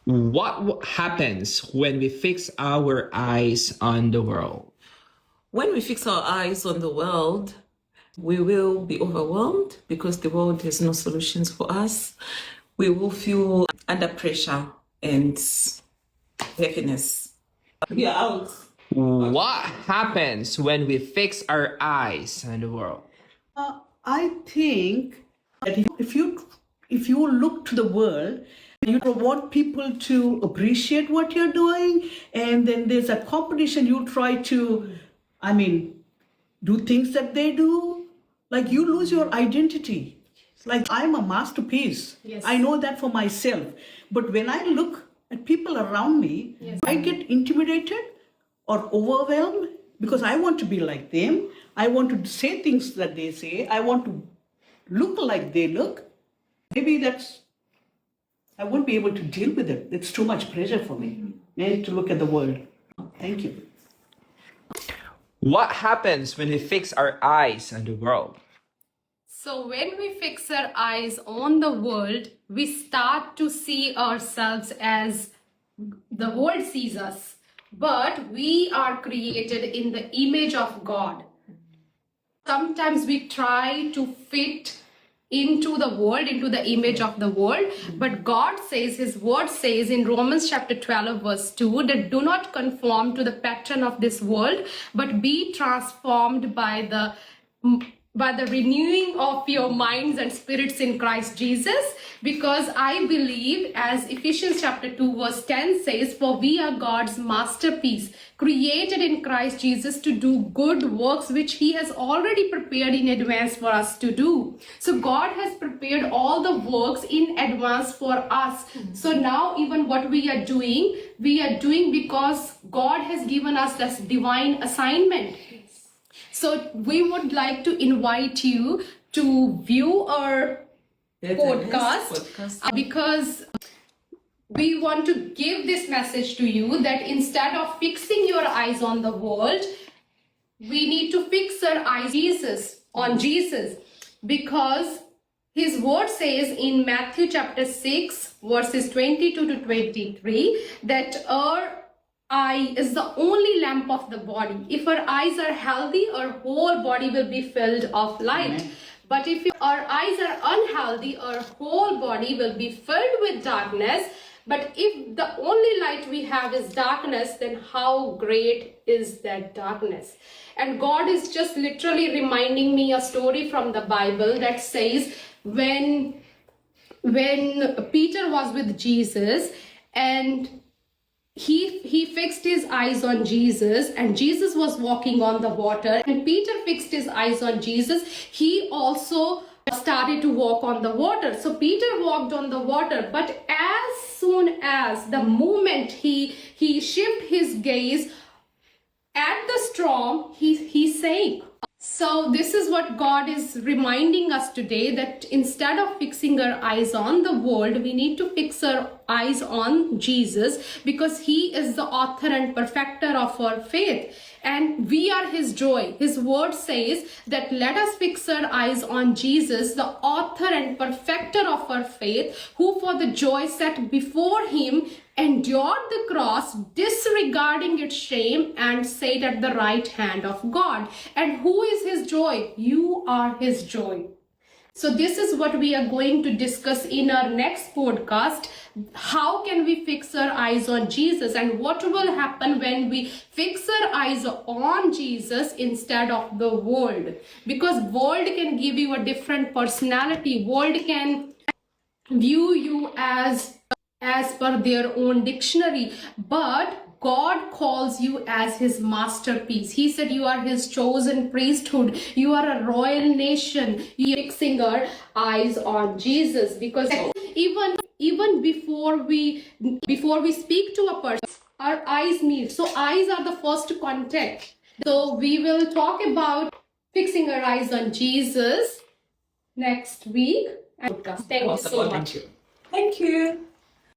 What happens when we fix our eyes on the world? When we fix our eyes on the world, we will be overwhelmed because the world has no solutions for us. We will feel under pressure and heaviness. We are out. What happens when we fix our eyes on the world? I think that if you look to the world, you want people to appreciate what you're doing, and then there's a competition. You try to, do things that they do. Like you lose your identity. Like I'm a masterpiece. Yes. I know that for myself. But when I look at people around me, I get intimidated or overwhelmed because I want to be like them. I want to say things that they say. I want to look like they look. Maybe I won't be able to deal with it. It's too much pressure for me. I need to look at the world. Thank you. What happens when we fix our eyes on the world? So when we fix our eyes on the world, we start to see ourselves as the world sees us. But we are created in the image of God. Sometimes we try to fit into the world, into the image of the world. But God says, His word says in Romans chapter 12 verse 2, that do not conform to the pattern of this world, but be transformed by the renewing of your minds and spirits in Christ Jesus. Because I believe, as Ephesians chapter 2 verse 10 says, for we are God's masterpiece, created in Christ Jesus to do good works which He has already prepared in advance for us to do. So God has prepared all the works in advance for us. So now even what we are doing because God has given us this divine assignment. So we would like to invite you to view our podcast because we want to give this message to you that instead of fixing your eyes on the world, we need to fix our eyes on Jesus, because His word says in Matthew chapter 6 verses 22 to 23 that our eye is the only lamp of the body. If our eyes are healthy, our whole body will be filled of light. Amen. But if our eyes are unhealthy, our whole body will be filled with darkness. But if the only light we have is darkness, then how great is that darkness? And God is just literally reminding me a story from the Bible that says when Peter was with Jesus and he fixed his eyes on Jesus, and Jesus was walking on the water, and Peter fixed his eyes on Jesus. He also started to walk on the water. So Peter walked on the water, but as soon as the moment he shifted his gaze at the storm, he sank. So this is what God is reminding us today, that instead of fixing our eyes on the world, we need to fix our eyes on Jesus, because He is the author and perfecter of our faith. And we are His joy. His word says that let us fix our eyes on Jesus, the author and perfecter of our faith, who for the joy set before Him endured the cross, disregarding its shame, and sat at the right hand of God. And who is His joy? You are His joy. So this is what we are going to discuss in our next podcast. How can we fix our eyes on Jesus, and what will happen when we fix our eyes on Jesus instead of the world? Because world can give you a different personality. World can view you as per their own dictionary, but God calls you as His masterpiece. He said you are His chosen priesthood. You are a royal nation. We are fixing our eyes on Jesus, because even before we speak to a person, our eyes meet. So eyes are the first contact. So we will talk about fixing our eyes on Jesus next week. Thank you so much. Thank you.